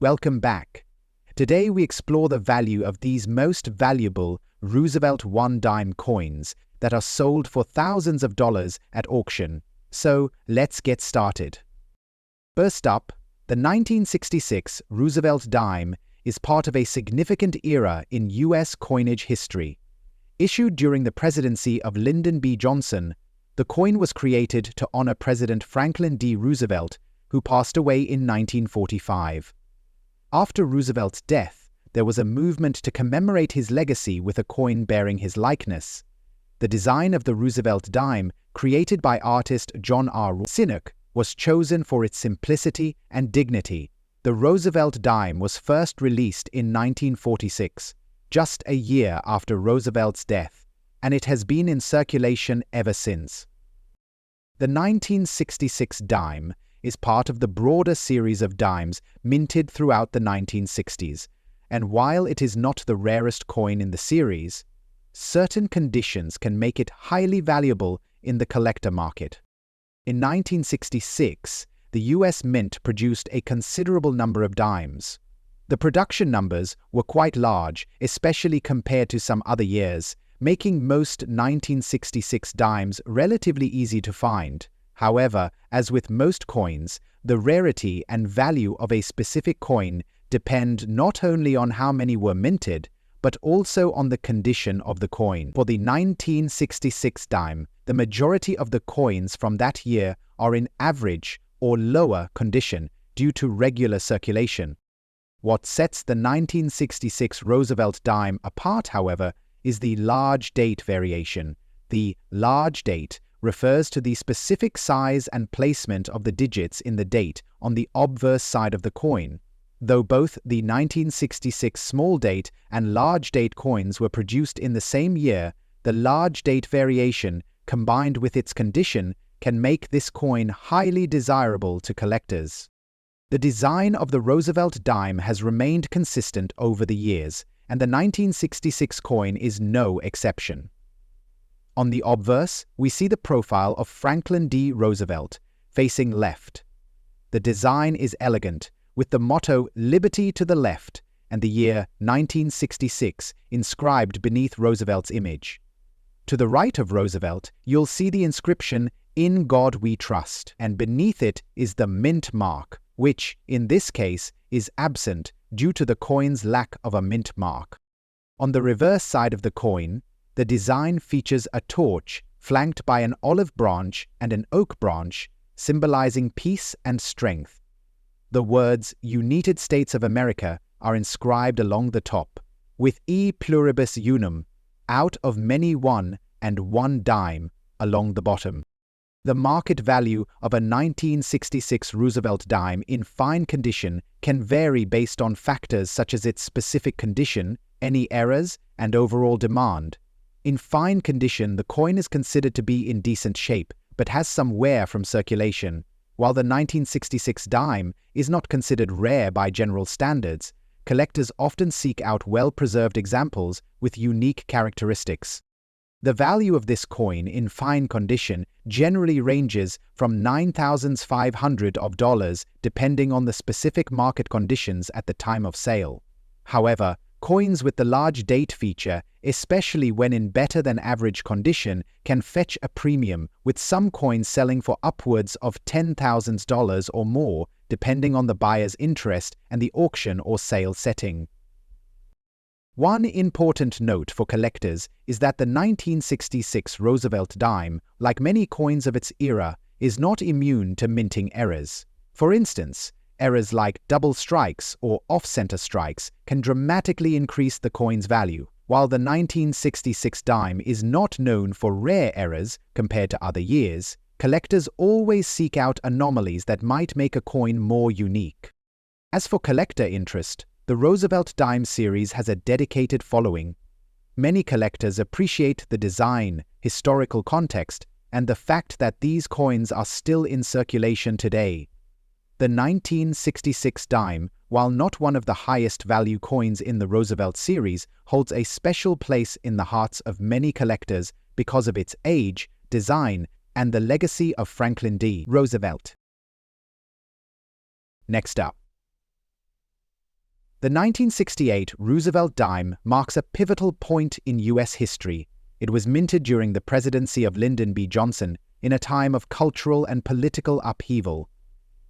Welcome back. Today we explore the value of these most valuable Roosevelt one-dime coins that are sold for thousands of dollars at auction. So let's get started. First up, the 1966 Roosevelt dime is part of a significant era in U.S. coinage history. Issued during the presidency of Lyndon B. Johnson, the coin was created to honor President Franklin D. Roosevelt, who passed away in 1945. After Roosevelt's death, there was a movement to commemorate his legacy with a coin bearing his likeness. The design of the Roosevelt dime, created by artist John R. Roosevelt, was chosen for its simplicity and dignity. The Roosevelt dime was first released in 1946, just a year after Roosevelt's death, and it has been in circulation ever since. The 1966 dime is part of the broader series of dimes minted throughout the 1960s, and while it is not the rarest coin in the series, certain conditions can make it highly valuable in the collector market. In 1966, the U.S. Mint produced a considerable number of dimes. The production numbers were quite large, especially compared to some other years, making most 1966 dimes relatively easy to find. However, as with most coins, the rarity and value of a specific coin depend not only on how many were minted, but also on the condition of the coin. For the 1966 dime, the majority of the coins from that year are in average or lower condition due to regular circulation. What sets the 1966 Roosevelt dime apart, however, is the large date variation. The large date refers to the specific size and placement of the digits in the date on the obverse side of the coin. Though both the 1966 small date and large date coins were produced in the same year, the large date variation, combined with its condition, can make this coin highly desirable to collectors. The design of the Roosevelt dime has remained consistent over the years, and the 1966 coin is no exception. On the obverse, we see the profile of Franklin D. Roosevelt, facing left. The design is elegant, with the motto "Liberty to the Left" and the year 1966 inscribed beneath Roosevelt's image. To the right of Roosevelt, you'll see the inscription "In God We Trust," and beneath it is the mint mark, which, in this case, is absent due to the coin's lack of a mint mark. On the reverse side of the coin, the design features a torch flanked by an olive branch and an oak branch, symbolizing peace and strength. The words "United States of America" are inscribed along the top, with "E pluribus unum," out of many one, and one dime along the bottom. The market value of a 1966 Roosevelt dime in fine condition can vary based on factors such as its specific condition, any errors, and overall demand. In fine condition, the coin is considered to be in decent shape, but has some wear from circulation. While the 1966 dime is not considered rare by general standards, collectors often seek out well-preserved examples with unique characteristics. The value of this coin in fine condition generally ranges from $9,500 depending on the specific market conditions at the time of sale. However, coins with the large date feature, especially when in better than average condition, can fetch a premium, with some coins selling for upwards of $10,000 or more, depending on the buyer's interest and the auction or sale setting. One important note for collectors is that the 1966 Roosevelt dime, like many coins of its era, is not immune to minting errors. For instance, errors like double strikes or off-center strikes can dramatically increase the coin's value. While the 1966 dime is not known for rare errors compared to other years, collectors always seek out anomalies that might make a coin more unique. As for collector interest, the Roosevelt dime series has a dedicated following. Many collectors appreciate the design, historical context, and the fact that these coins are still in circulation today. The 1966 dime, while not one of the highest value coins in the Roosevelt series, holds a special place in the hearts of many collectors because of its age, design, and the legacy of Franklin D. Roosevelt. Next up, The 1968 Roosevelt dime marks a pivotal point in U.S. history. It was minted during the presidency of Lyndon B. Johnson in a time of cultural and political upheaval.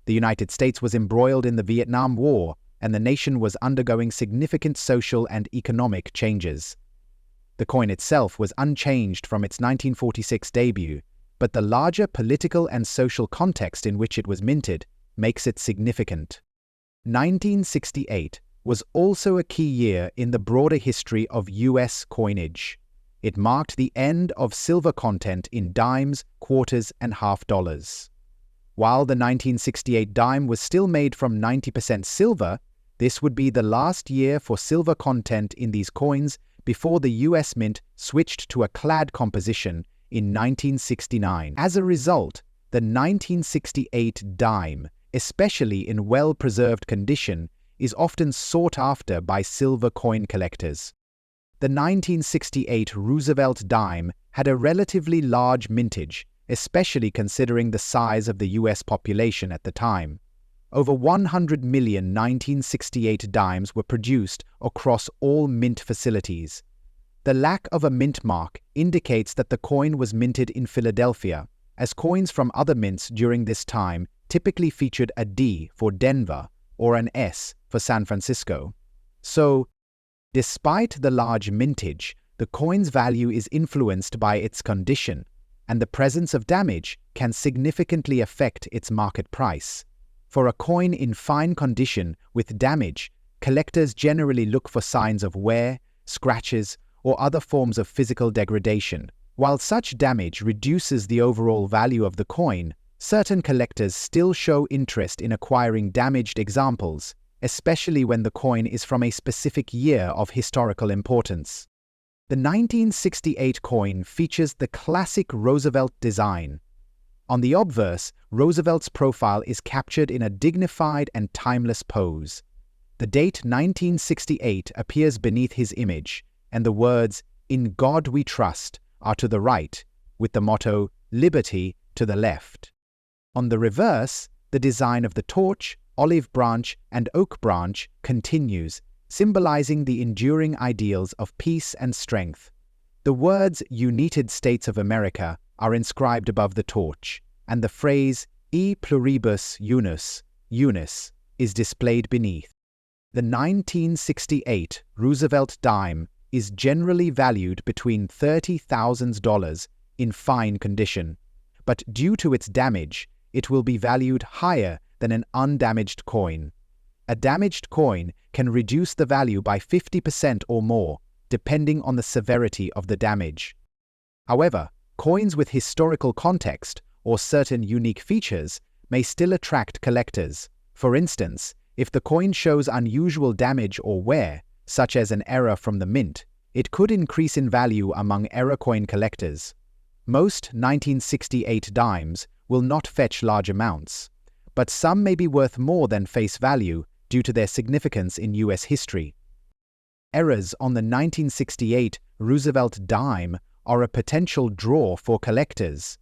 The United States was embroiled in the Vietnam War, and the nation was undergoing significant social and economic changes. The coin itself was unchanged from its 1946 debut, but the larger political and social context in which it was minted makes it significant. 1968 was also a key year in the broader history of U.S. coinage. It marked the end of silver content in dimes, quarters, and half dollars. While the 1968 dime was still made from 90% silver, this would be the last year for silver content in these coins before the U.S. Mint switched to a clad composition in 1969. As a result, the 1968 dime, especially in well-preserved condition, is often sought after by silver coin collectors. The 1968 Roosevelt dime had a relatively large mintage, especially considering the size of the U.S. population at the time. Over 100 million 1968 dimes were produced across all mint facilities. The lack of a mint mark indicates that the coin was minted in Philadelphia, as coins from other mints during this time typically featured a D for Denver or an S for San Francisco. So, despite the large mintage, the coin's value is influenced by its condition, and the presence of damage can significantly affect its market price. For a coin in fine condition with damage, collectors generally look for signs of wear, scratches, or other forms of physical degradation. While such damage reduces the overall value of the coin, certain collectors still show interest in acquiring damaged examples, especially when the coin is from a specific year of historical importance. The 1968 coin features the classic Roosevelt design. On the obverse, Roosevelt's profile is captured in a dignified and timeless pose. The date 1968 appears beneath his image, and the words, "In God We Trust," are to the right, with the motto, "Liberty," to the left. On the reverse, the design of the torch, olive branch, and oak branch continues, symbolizing the enduring ideals of peace and strength. The words United States of America are inscribed above the torch, and the phrase E pluribus unus, Unis, is displayed beneath. The 1968 Roosevelt dime is generally valued between $30,000 in fine condition, but due to its damage, it will be valued higher than an undamaged coin. A damaged coin can reduce the value by 50% or more, depending on the severity of the damage. However, coins with historical context or certain unique features may still attract collectors. For instance, if the coin shows unusual damage or wear, such as an error from the mint, it could increase in value among error coin collectors. Most 1968 dimes will not fetch large amounts, but some may be worth more than face value due to their significance in U.S. history. Errors on the 1968 Roosevelt dime are a potential draw for collectors.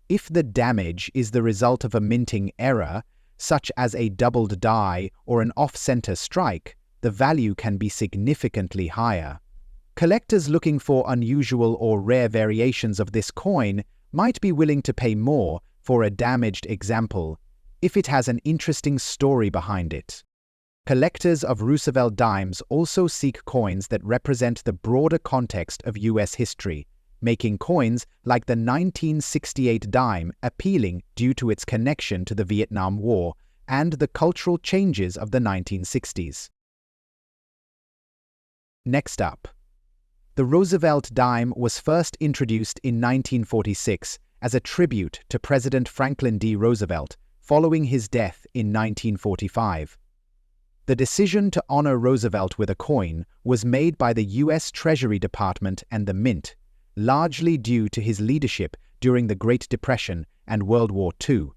If the damage is the result of a minting error, such as a doubled die or an off-center strike, the value can be significantly higher. Collectors looking for unusual or rare variations of this coin might be willing to pay more for a damaged example if it has an interesting story behind it. Collectors of Roosevelt dimes also seek coins that represent the broader context of U.S. history, making coins like the 1968 dime appealing due to its connection to the Vietnam War and the cultural changes of the 1960s. Next up, the Roosevelt dime was first introduced in 1946 as a tribute to President Franklin D. Roosevelt following his death in 1945. The decision to honor Roosevelt with a coin was made by the U.S. Treasury Department and the Mint, largely due to his leadership during the Great Depression and World War II.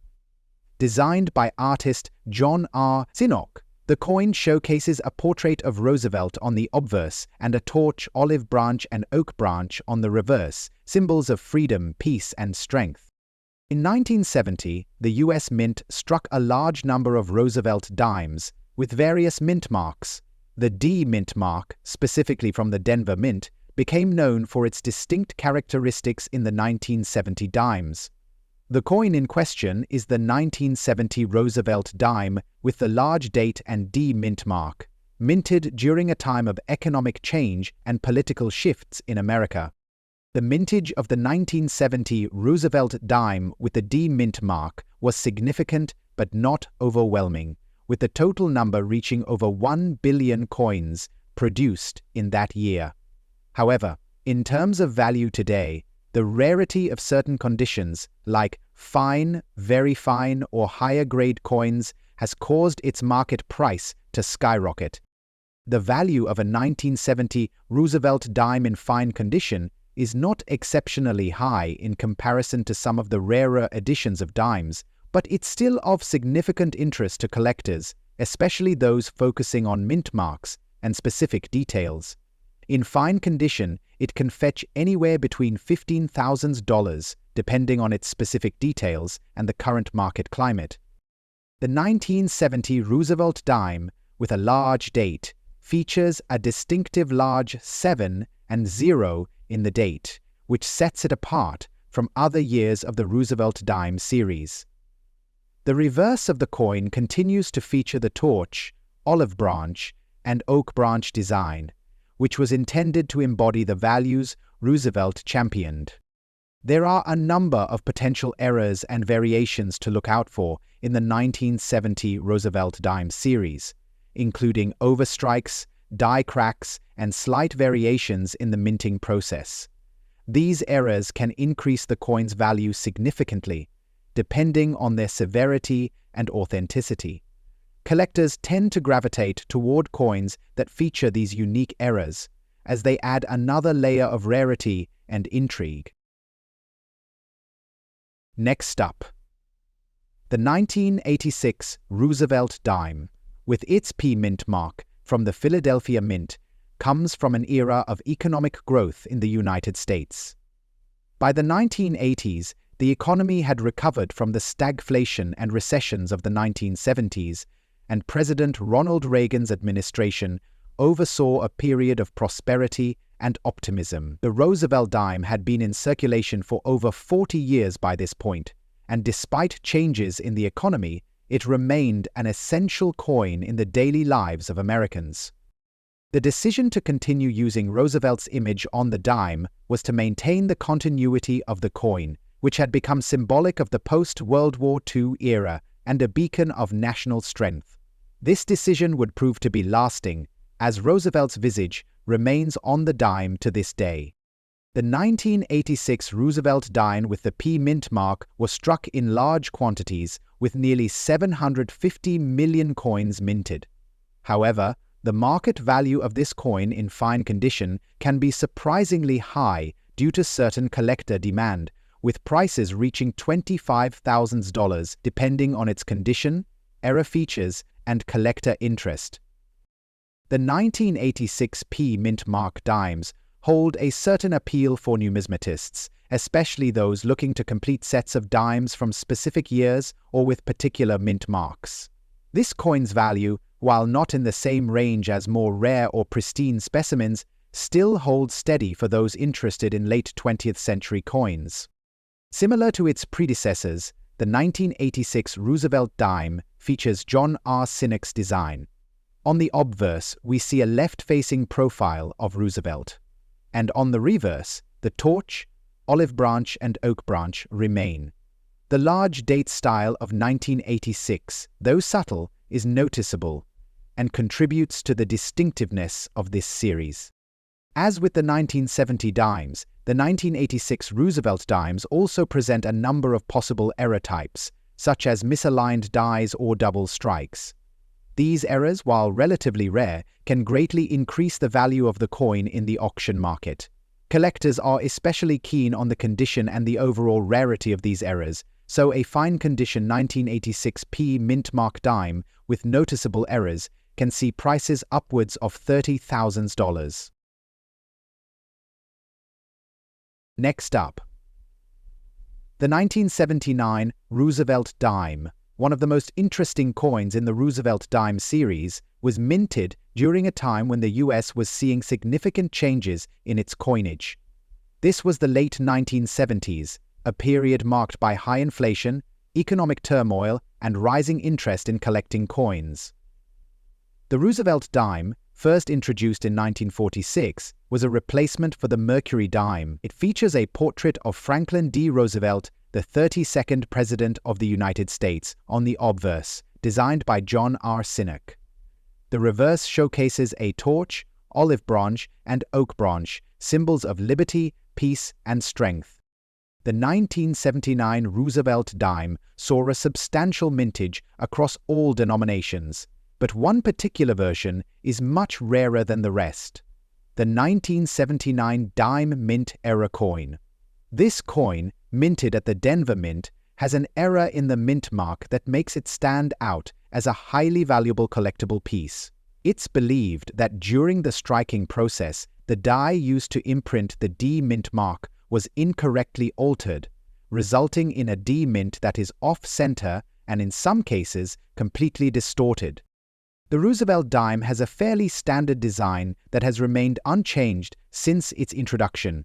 Designed by artist John R. Sinnock, the coin showcases a portrait of Roosevelt on the obverse and a torch, olive branch, and oak branch on the reverse, symbols of freedom, peace, and strength. In 1970, the U.S. Mint struck a large number of Roosevelt dimes with various mint marks, The D Mint mark, specifically from the Denver Mint, became known for its distinct characteristics in the 1970 dimes. The coin in question is the 1970 Roosevelt dime with the large date and D Mint mark, minted during a time of economic change and political shifts in America. The mintage of the 1970 Roosevelt dime with the D Mint mark was significant but not overwhelming, with the total number reaching over 1 billion coins produced in that year. However, in terms of value today, the rarity of certain conditions, like fine, very fine, or higher grade coins, has caused its market price to skyrocket. The value of a 1970 Roosevelt dime in fine condition is not exceptionally high in comparison to some of the rarer editions of dimes, but it's still of significant interest to collectors, especially those focusing on mint marks and specific details. In fine condition, it can fetch anywhere between $15,000, depending on its specific details and the current market climate. The 1970 Roosevelt dime, with a large date, features a distinctive large 7 and 0 in the date, which sets it apart from other years of the Roosevelt dime series. The reverse of the coin continues to feature the torch, olive branch, and oak branch design, which was intended to embody the values Roosevelt championed. There are a number of potential errors and variations to look out for in the 1970 Roosevelt dime series, including overstrikes, die cracks, and slight variations in the minting process. These errors can increase the coin's value significantly, depending on their severity and authenticity. Collectors tend to gravitate toward coins that feature these unique errors, as they add another layer of rarity and intrigue. Next up, the 1986 Roosevelt dime, with its P Mint mark from the Philadelphia Mint, comes from an era of economic growth in the United States. By the 1980s, the economy had recovered from the stagflation and recessions of the 1970s, and President Ronald Reagan's administration oversaw a period of prosperity and optimism. The Roosevelt dime had been in circulation for over 40 years by this point, and despite changes in the economy, it remained an essential coin in the daily lives of Americans. The decision to continue using Roosevelt's image on the dime was to maintain the continuity of the coin, which had become symbolic of the post-World War II era and a beacon of national strength. This decision would prove to be lasting, as Roosevelt's visage remains on the dime to this day. The 1986 Roosevelt dime with the P Mint mark was struck in large quantities, with nearly 750 million coins minted. However, the market value of this coin in fine condition can be surprisingly high due to certain collector demand, with prices reaching $25,000 depending on its condition, error features, and collector interest. The 1986 P Mint mark dimes hold a certain appeal for numismatists, especially those looking to complete sets of dimes from specific years or with particular mint marks. This coin's value, while not in the same range as more rare or pristine specimens, still holds steady for those interested in late 20th century coins. Similar to its predecessors, the 1986 Roosevelt dime features John R. Sinek's design. On the obverse, we see a left-facing profile of Roosevelt, and on the reverse, the torch, olive branch, and oak branch remain. The large date style of 1986, though subtle, is noticeable and contributes to the distinctiveness of this series. As with the 1970 dimes, the 1986 Roosevelt dimes also present a number of possible error types, such as misaligned dies or double strikes. These errors, while relatively rare, can greatly increase the value of the coin in the auction market. Collectors are especially keen on the condition and the overall rarity of these errors, so a fine condition 1986 P Mint mark dime with noticeable errors can see prices upwards of $30,000. Next up, the 1979 Roosevelt dime one of the most interesting coins in the Roosevelt dime series, was minted during a time when the US was seeing significant changes in its coinage. This was the late 1970s, a period marked by high inflation, economic turmoil, and rising interest in collecting coins. The Roosevelt dime, first introduced in 1946, was a replacement for the Mercury dime. It features a portrait of Franklin D. Roosevelt, the 32nd President of the United States, on the obverse, designed by John R. Sinnott. The reverse showcases a torch, olive branch, and oak branch, symbols of liberty, peace, and strength. The 1979 Roosevelt dime saw a substantial mintage across all denominations, but one particular version is much rarer than the rest: the 1979 Dime Mint Error coin. This coin, minted at the Denver Mint, has an error in the mint mark that makes it stand out as a highly valuable collectible piece. It's believed that during the striking process, the die used to imprint the D mint mark was incorrectly altered, resulting in a D mint that is off-center and in some cases completely distorted. The Roosevelt dime has a fairly standard design that has remained unchanged since its introduction.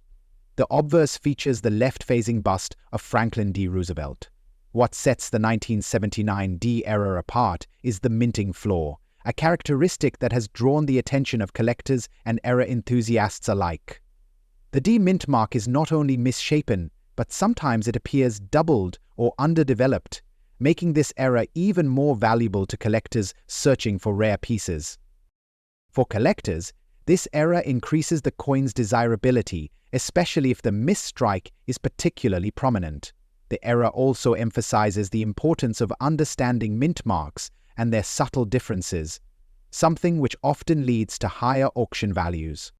The obverse features the left-facing bust of Franklin D. Roosevelt. What sets the 1979 D error apart is the minting flaw, a characteristic that has drawn the attention of collectors and error enthusiasts alike. The D mint mark is not only misshapen, but sometimes it appears doubled or underdeveloped, making this error even more valuable to collectors searching for rare pieces. For collectors, this error increases the coin's desirability, especially if the misstrike is particularly prominent. The error also emphasizes the importance of understanding mint marks and their subtle differences, something which often leads to higher auction values.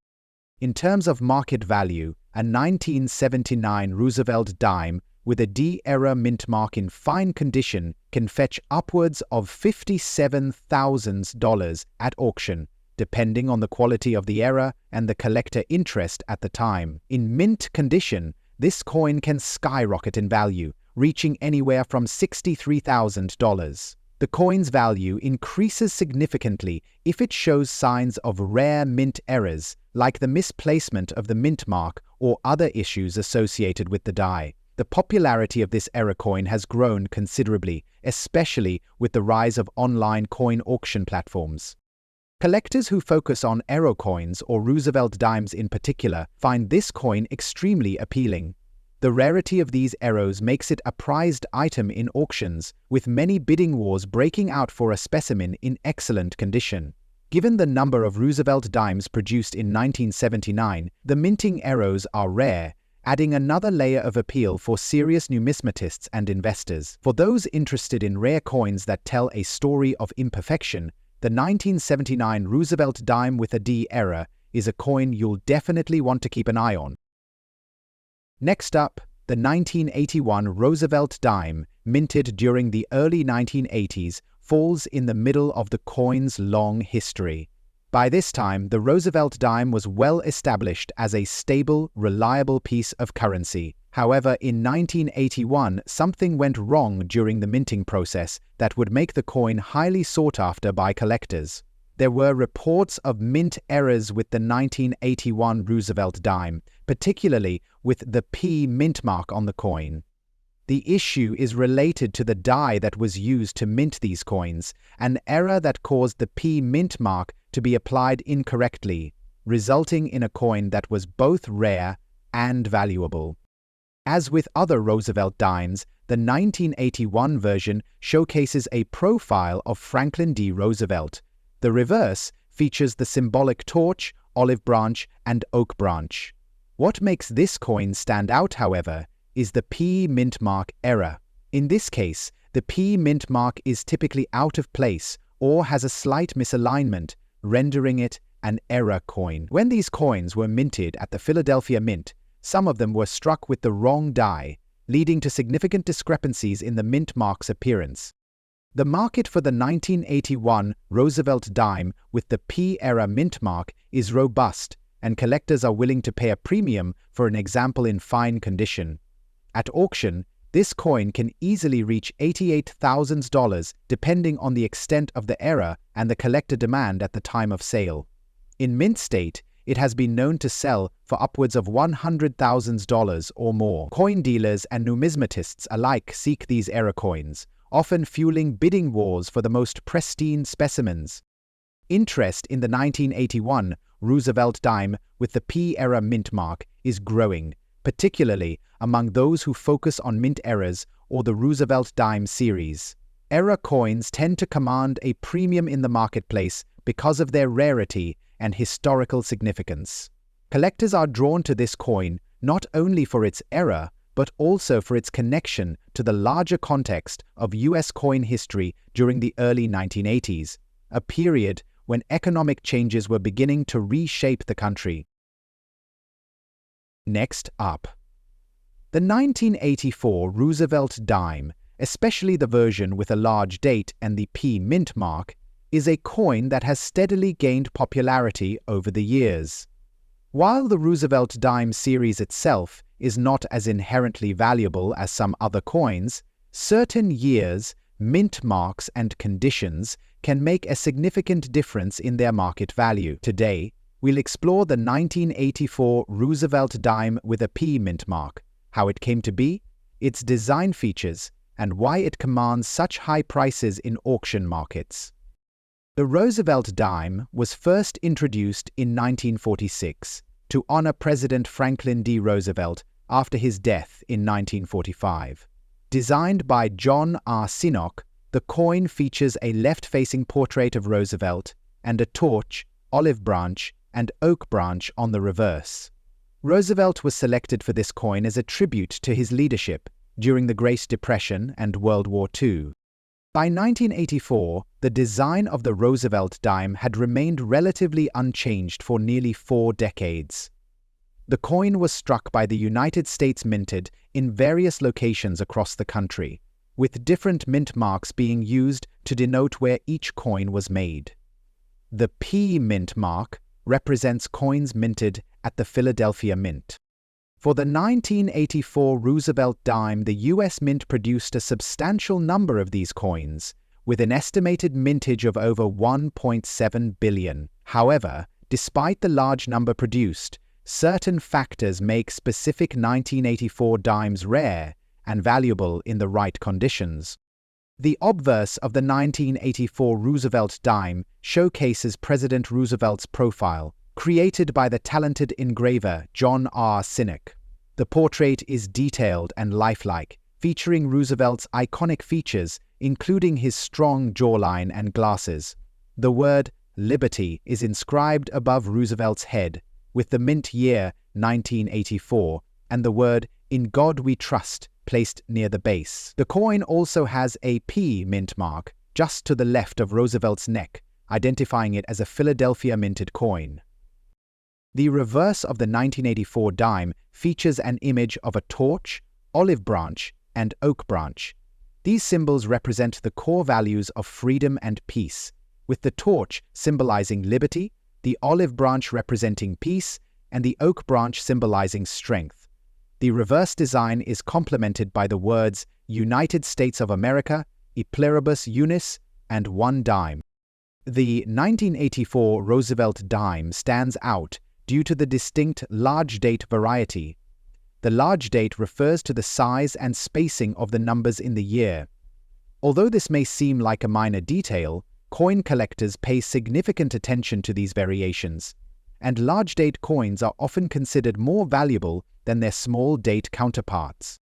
In terms of market value, a 1979 Roosevelt dime with a D error mint mark in fine condition can fetch upwards of $57,000 at auction, depending on the quality of the error and the collector interest at the time. In mint condition, this coin can skyrocket in value, reaching anywhere from $63,000. The coin's value increases significantly if it shows signs of rare mint errors, like the misplacement of the mint mark or other issues associated with the die. The popularity of this error coin has grown considerably, especially with the rise of online coin auction platforms. Collectors who focus on error coins, or Roosevelt dimes in particular, find this coin extremely appealing. The rarity of these errors makes it a prized item in auctions, with many bidding wars breaking out for a specimen in excellent condition. Given the number of Roosevelt dimes produced in 1979, the minting errors are rare, adding another layer of appeal for serious numismatists and investors. For those interested in rare coins that tell a story of imperfection, the 1979 Roosevelt dime with a D error is a coin you'll definitely want to keep an eye on. Next up, the 1981 Roosevelt dime, minted during the early 1980s, falls in the middle of the coin's long history. By this time, the Roosevelt dime was well established as a stable, reliable piece of currency. However, in 1981, something went wrong during the minting process that would make the coin highly sought after by collectors. There were reports of mint errors with the 1981 Roosevelt dime, particularly with the P mint mark on the coin. The issue is related to the die that was used to mint these coins, an error that caused the P mint mark to be applied incorrectly, resulting in a coin that was both rare and valuable. As with other Roosevelt dimes, the 1981 version showcases a profile of Franklin D. Roosevelt. The reverse features the symbolic torch, olive branch, and oak branch. What makes this coin stand out, however, is the P mint mark error. In this case, the P mint mark is typically out of place or has a slight misalignment, rendering it an error coin. When these coins were minted at the Philadelphia Mint, some of them were struck with the wrong die, leading to significant discrepancies in the mint mark's appearance. The market for the 1981 Roosevelt dime with the P-era mint mark is robust, and collectors are willing to pay a premium for an example in fine condition. At auction, This coin can easily reach $88,000 depending on the extent of the error and the collector demand at the time of sale. In mint state, it has been known to sell for upwards of $100,000 or more. Coin dealers and numismatists alike seek these error coins, often fueling bidding wars for the most pristine specimens. Interest in the 1981 Roosevelt dime with the P-era mint mark is growing, particularly among those who focus on mint errors or the Roosevelt dime series. Error coins tend to command a premium in the marketplace because of their rarity and historical significance. Collectors are drawn to this coin not only for its error, but also for its connection to the larger context of U.S. coin history during the early 1980s, a period when economic changes were beginning to reshape the country. Next up, the 1984 Roosevelt dime, especially the version with a large date and the P mint mark, is a coin that has steadily gained popularity over the years. While the Roosevelt dime series itself is not as inherently valuable as some other coins, certain years, mint marks and conditions can make a significant difference in their market value. Today, we'll explore the 1984 Roosevelt dime with a P mint mark, how it came to be, its design features, and why it commands such high prices in auction markets. The Roosevelt dime was first introduced in 1946 to honor President Franklin D. Roosevelt after his death in 1945. Designed by John R. Sinnock, the coin features a left-facing portrait of Roosevelt and a torch, olive branch, and oak branch on the reverse. Roosevelt was selected for this coin as a tribute to his leadership during the Great Depression and World War II. By 1984, the design of the Roosevelt dime had remained relatively unchanged for nearly 4 decades. The coin was struck by the United States Minted in various locations across the country, with different mint marks being used to denote where each coin was made. The P mint mark represents coins minted at the Philadelphia Mint. For the 1984 Roosevelt dime, the U.S. Mint produced a substantial number of these coins, with an estimated mintage of over 1.7 billion. However, despite the large number produced, certain factors make specific 1984 dimes rare and valuable in the right conditions. The obverse of the 1984 Roosevelt dime showcases President Roosevelt's profile, created by the talented engraver John R. Sinnock. The portrait is detailed and lifelike, featuring Roosevelt's iconic features, including his strong jawline and glasses. The word "Liberty" is inscribed above Roosevelt's head, with the mint year 1984 and the word "In God We Trust" placed near the base. The coin also has a P mint mark just to the left of Roosevelt's neck, identifying it as a Philadelphia minted coin. The reverse of the 1984 dime features an image of a torch, olive branch, and oak branch. These symbols represent the core values of freedom and peace, with the torch symbolizing liberty, the olive branch representing peace, and the oak branch symbolizing strength. The reverse design is complemented by the words United States of America, E pluribus unis, and one dime. The 1984 Roosevelt dime stands out due to the distinct large date variety. The large date refers to the size and spacing of the numbers in the year. Although this may seem like a minor detail, coin collectors pay significant attention to these variations, and large date coins are often considered more valuable than their small date counterparts.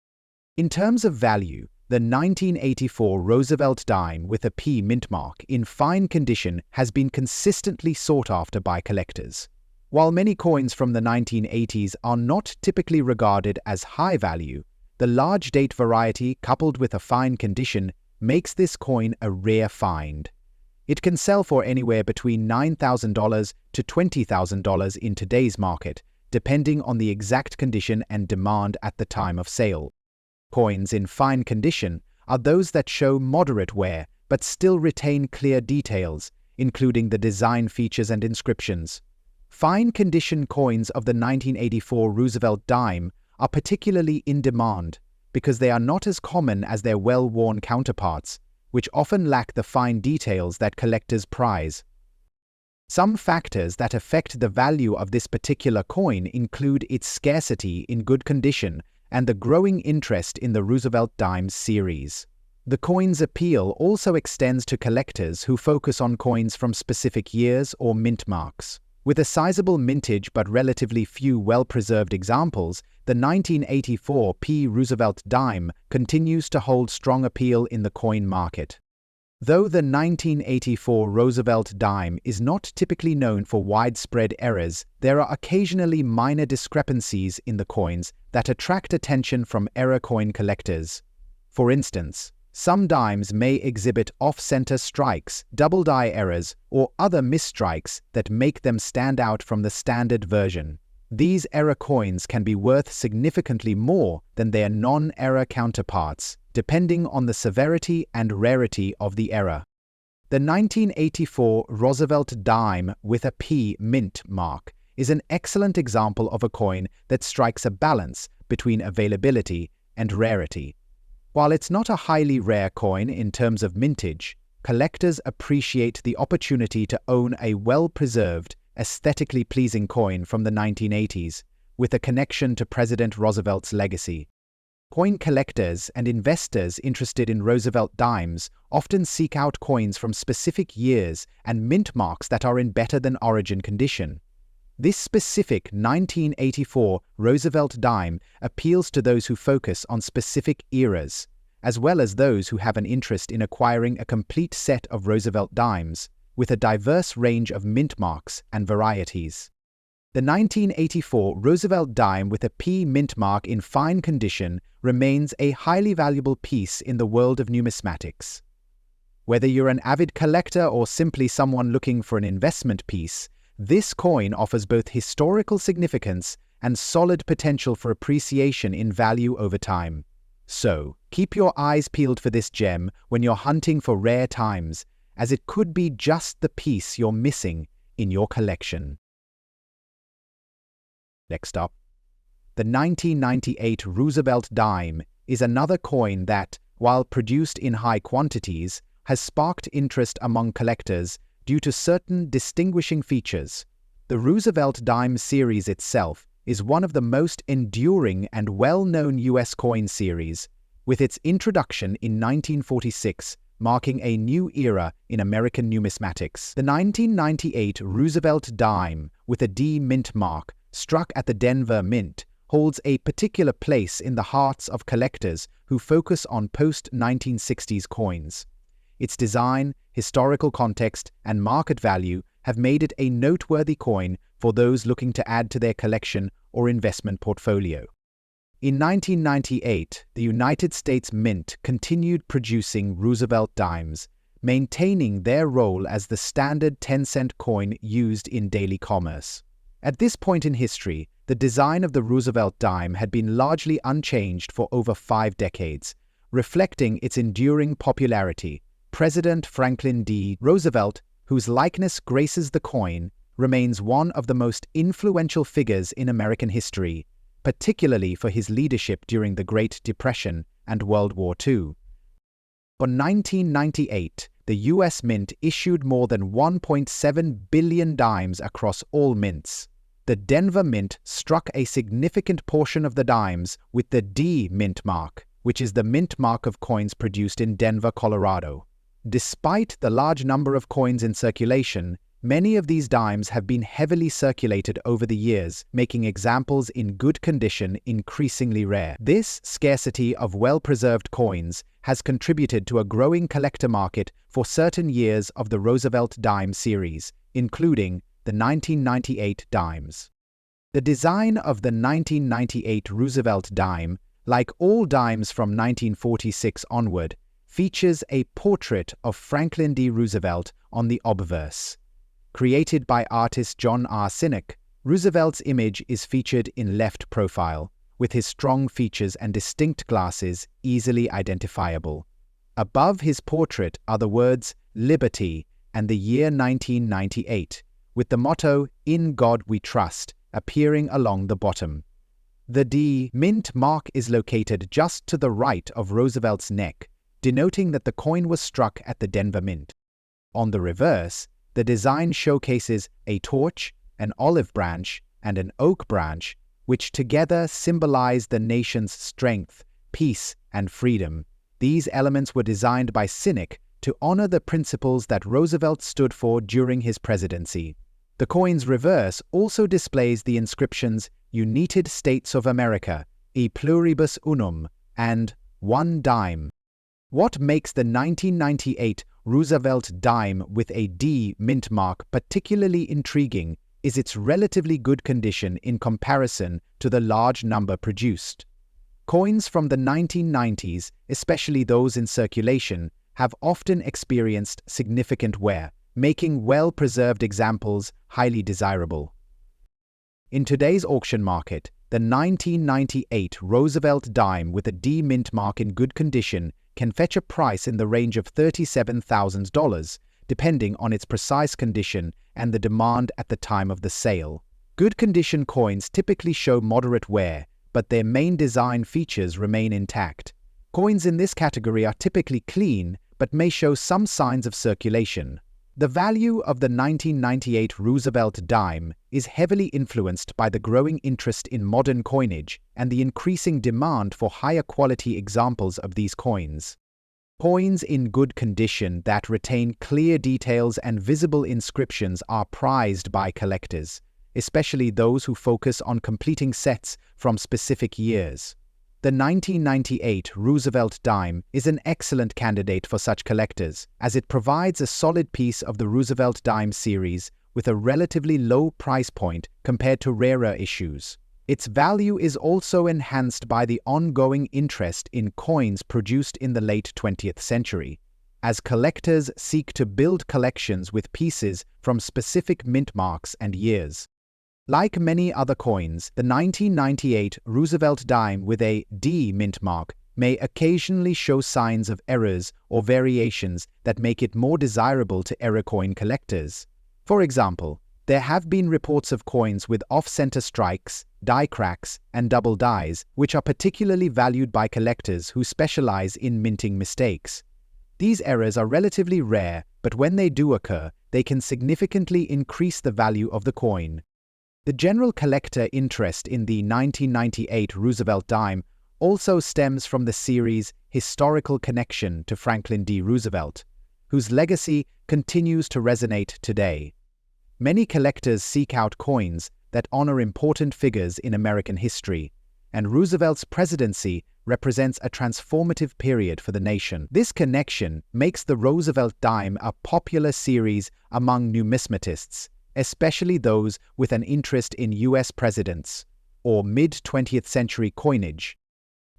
In terms of value, the 1984 Roosevelt dime with a P mint mark in fine condition has been consistently sought after by collectors. While many coins from the 1980s are not typically regarded as high value, the large date variety coupled with a fine condition makes this coin a rare find. It can sell for anywhere between $9,000 to $20,000 in today's market, depending on the exact condition and demand at the time of sale. Coins in fine condition are those that show moderate wear but still retain clear details, including the design features and inscriptions. Fine condition coins of the 1984 Roosevelt dime are particularly in demand, because they are not as common as their well-worn counterparts, which often lack the fine details that collectors prize. Some factors that affect the value of this particular coin include its scarcity in good condition and the growing interest in the Roosevelt Dimes series. The coin's appeal also extends to collectors who focus on coins from specific years or mint marks. With a sizable mintage but relatively few well-preserved examples, the 1984 P. Roosevelt dime continues to hold strong appeal in the coin market. Though the 1984 Roosevelt dime is not typically known for widespread errors, there are occasionally minor discrepancies in the coins that attract attention from error coin collectors. For instance, some dimes may exhibit off-center strikes, double-die errors, or other misstrikes that make them stand out from the standard version. These error coins can be worth significantly more than their non-error counterparts, depending on the severity and rarity of the error. The 1984 Roosevelt dime with a P mint mark is an excellent example of a coin that strikes a balance between availability and rarity. While it's not a highly rare coin in terms of mintage, collectors appreciate the opportunity to own a well-preserved, aesthetically pleasing coin from the 1980s, with a connection to President Roosevelt's legacy. Coin collectors and investors interested in Roosevelt dimes often seek out coins from specific years and mint marks that are in better-than-origin condition. This specific 1984 Roosevelt dime appeals to those who focus on specific eras, as well as those who have an interest in acquiring a complete set of Roosevelt dimes, with a diverse range of mint marks and varieties. The 1984 Roosevelt dime with a P mint mark in fine condition remains a highly valuable piece in the world of numismatics. Whether you're an avid collector or simply someone looking for an investment piece, this coin offers both historical significance and solid potential for appreciation in value over time. So, keep your eyes peeled for this gem when you're hunting for rare times, as it could be just the piece you're missing in your collection. Next up, the 1998 Roosevelt dime is another coin that, while produced in high quantities, has sparked interest among collectors due to certain distinguishing features. The Roosevelt dime series itself is one of the most enduring and well-known U.S. coin series, with its introduction in 1946 marking a new era in American numismatics. The 1998 Roosevelt dime with a D mint mark, struck at the Denver Mint, holds a particular place in the hearts of collectors who focus on post-1960s coins. Its design, historical context, and market value have made it a noteworthy coin for those looking to add to their collection or investment portfolio. In 1998, the United States Mint continued producing Roosevelt dimes, maintaining their role as the standard 10-cent coin used in daily commerce. At this point in history, the design of the Roosevelt dime had been largely unchanged for over 5 decades, reflecting its enduring popularity. President Franklin D. Roosevelt, whose likeness graces the coin, remains one of the most influential figures in American history, particularly for his leadership during the Great Depression and World War II. In 1998, the U.S. Mint issued more than 1.7 billion dimes across all mints. The Denver Mint struck a significant portion of the dimes with the D mint mark, which is the mint mark of coins produced in Denver, Colorado. Despite the large number of coins in circulation, many of these dimes have been heavily circulated over the years, making examples in good condition increasingly rare. This scarcity of well-preserved coins has contributed to a growing collector market for certain years of the Roosevelt dime series, including the 1998 dimes. The design of the 1998 Roosevelt dime, like all dimes from 1946 onward, features a portrait of Franklin D. Roosevelt on the obverse. Created by artist John R. Sinek, Roosevelt's image is featured in left profile, with his strong features and distinct glasses easily identifiable. Above his portrait are the words "Liberty" and the year 1998, with the motto "In God We Trust" appearing along the bottom. The D mint mark is located just to the right of Roosevelt's neck, denoting that the coin was struck at the Denver Mint. On the reverse, the design showcases a torch, an olive branch, and an oak branch, which together symbolize the nation's strength, peace, and freedom. These elements were designed by Cynic to honor the principles that Roosevelt stood for during his presidency. The coin's reverse also displays the inscriptions United States of America, E pluribus unum, and 1 dime. What makes the 1998 Roosevelt dime with a D mint mark particularly intriguing is its relatively good condition in comparison to the large number produced. Coins from the 1990s, especially those in circulation, have often experienced significant wear, making well-preserved examples highly desirable. In today's auction market, the 1998 Roosevelt dime with a D mint mark in good condition can fetch a price in the range of $37,000, depending on its precise condition and the demand at the time of the sale. Good condition coins typically show moderate wear, but their main design features remain intact. Coins in this category are typically clean, but may show some signs of circulation. The value of the 1998 Roosevelt dime is heavily influenced by the growing interest in modern coinage and the increasing demand for higher quality examples of these coins. Coins in good condition that retain clear details and visible inscriptions are prized by collectors, especially those who focus on completing sets from specific years. The 1998 Roosevelt dime is an excellent candidate for such collectors, as it provides a solid piece of the Roosevelt dime series with a relatively low price point compared to rarer issues. Its value is also enhanced by the ongoing interest in coins produced in the late 20th century, as collectors seek to build collections with pieces from specific mint marks and years. Like many other coins, the 1998 Roosevelt dime with a D mint mark may occasionally show signs of errors or variations that make it more desirable to error coin collectors. For example, there have been reports of coins with off-center strikes, die cracks, and double dies, which are particularly valued by collectors who specialize in minting mistakes. These errors are relatively rare, but when they do occur, they can significantly increase the value of the coin. The general collector interest in the 1998 Roosevelt dime also stems from the series' historical connection to Franklin D. Roosevelt, whose legacy continues to resonate today. Many collectors seek out coins that honor important figures in American history, and Roosevelt's presidency represents a transformative period for the nation. This connection makes the Roosevelt dime a popular series among numismatists, especially those with an interest in U.S. presidents or mid-20th century coinage.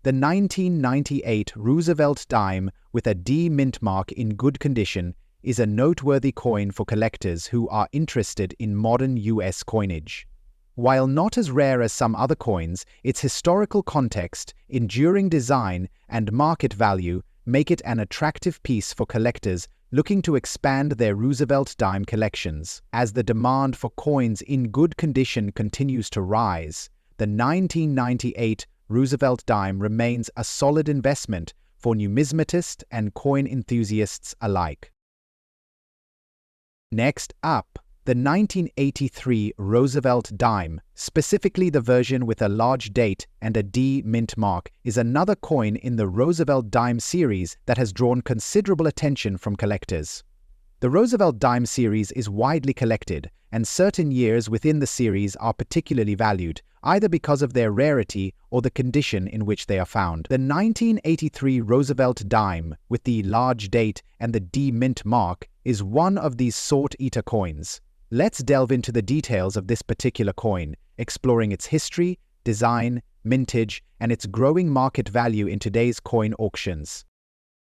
The 1998 Roosevelt dime with a D mint mark in good condition is a noteworthy coin for collectors who are interested in modern U.S. coinage. While not as rare as some other coins, its historical context, enduring design, and market value make it an attractive piece for collectors looking to expand their Roosevelt dime collections. As the demand for coins in good condition continues to rise, the 1998 Roosevelt dime remains a solid investment for numismatists and coin enthusiasts alike. Next up, the 1983 Roosevelt dime, specifically the version with a large date and a D mint mark, is another coin in the Roosevelt dime series that has drawn considerable attention from collectors. The Roosevelt dime series is widely collected, and certain years within the series are particularly valued, either because of their rarity or the condition in which they are found. The 1983 Roosevelt dime, with the large date and the D mint mark, is one of these sought-after coins. Let's delve into the details of this particular coin, exploring its history, design, mintage, and its growing market value in today's coin auctions.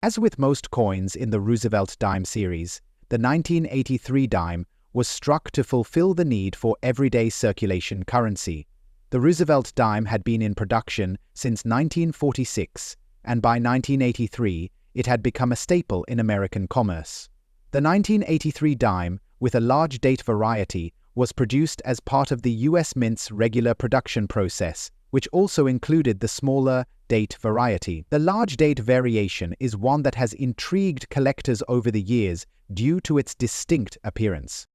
As with most coins in the Roosevelt dime series, the 1983 dime was struck to fulfill the need for everyday circulation currency. The Roosevelt dime had been in production since 1946, and by 1983, it had become a staple in American commerce. The 1983 dime, with a large date variety, was produced as part of the U.S. Mint's regular production process, which also included the smaller date variety. The large date variation is one that has intrigued collectors over the years due to its distinct appearance.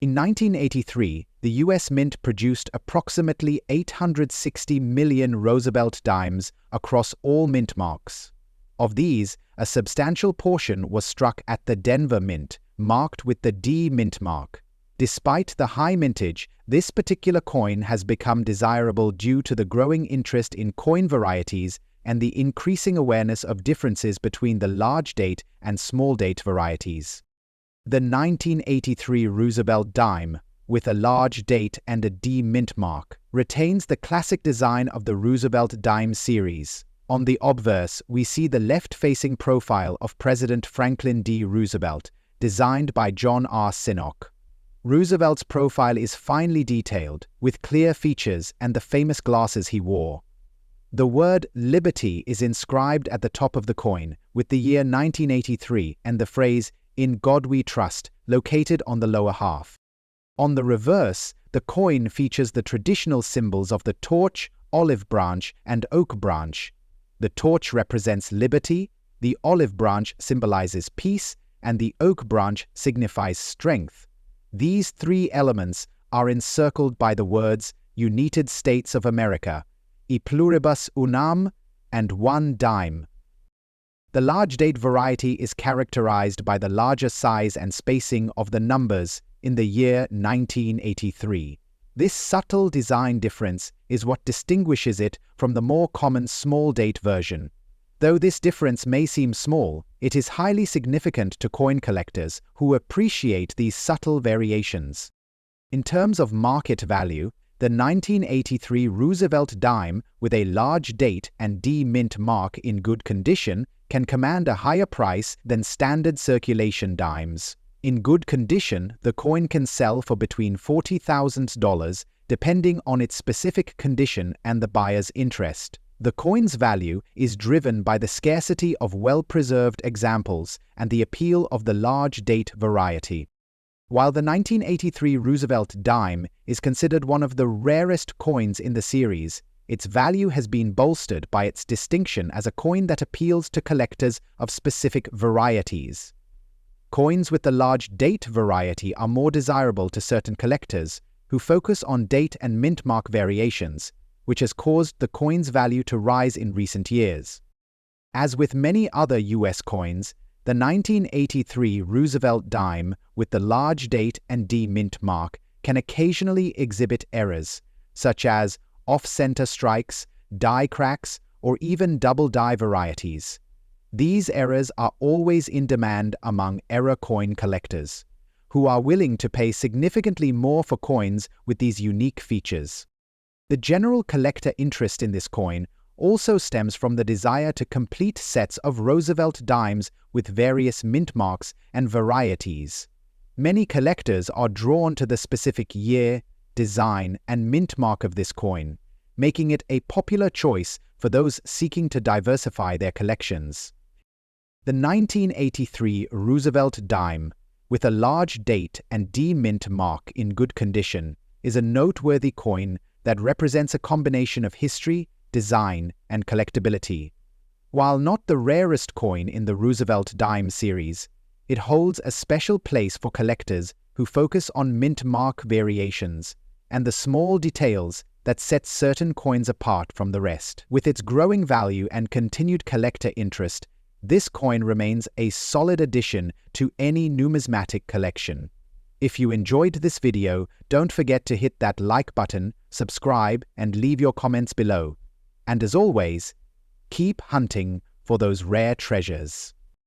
In 1983, the US Mint produced approximately 860 million Roosevelt dimes across all mint marks. Of these, a substantial portion was struck at the Denver Mint, marked with the D mint mark. Despite the high mintage, this particular coin has become desirable due to the growing interest in coin varieties and the increasing awareness of differences between the large date and small date varieties. The 1983 Roosevelt dime, with a large date and a D mint mark, retains the classic design of the Roosevelt dime series. On the obverse, we see the left-facing profile of President Franklin D. Roosevelt, designed by John R. Sinnock. Roosevelt's profile is finely detailed, with clear features and the famous glasses he wore. The word Liberty is inscribed at the top of the coin, with the year 1983 and the phrase, "In God We Trust," located on the lower half. On the reverse, the coin features the traditional symbols of the torch, olive branch, and oak branch. The torch represents liberty, the olive branch symbolizes peace, and the oak branch signifies strength. These three elements are encircled by the words United States of America, e pluribus unam, and one dime. The large date variety is characterized by the larger size and spacing of the numbers in the year 1983. This subtle design difference is what distinguishes it from the more common small date version. Though this difference may seem small, it is highly significant to coin collectors who appreciate these subtle variations. In terms of market value, the 1983 Roosevelt dime with a large date and D mint mark in good condition can command a higher price than standard circulation dimes. In good condition, the coin can sell for between $40,000 depending on its specific condition and the buyer's interest. The coin's value is driven by the scarcity of well-preserved examples and the appeal of the large date variety. While the 1983 Roosevelt dime is considered one of the rarest coins in the series, its value has been bolstered by its distinction as a coin that appeals to collectors of specific varieties. Coins with the large date variety are more desirable to certain collectors who focus on date and mint mark variations, which has caused the coin's value to rise in recent years. As with many other US coins, the 1983 Roosevelt dime with the large date and D mint mark can occasionally exhibit errors, such as off-center strikes, die cracks, or even double die varieties. These errors are always in demand among error coin collectors, who are willing to pay significantly more for coins with these unique features. The general collector interest in this coin also stems from the desire to complete sets of Roosevelt dimes with various mint marks and varieties. Many collectors are drawn to the specific year, design, and mint mark of this coin, making it a popular choice for those seeking to diversify their collections. The 1983 Roosevelt dime, with a large date and D mint mark in good condition, is a noteworthy coin that represents a combination of history, design, and collectability. While not the rarest coin in the Roosevelt dime series, it holds a special place for collectors who focus on mint mark variations and the small details that set certain coins apart from the rest. With its growing value and continued collector interest, this coin remains a solid addition to any numismatic collection. If you enjoyed this video, don't forget to hit that like button, subscribe, and leave your comments below. And as always, keep hunting for those rare treasures.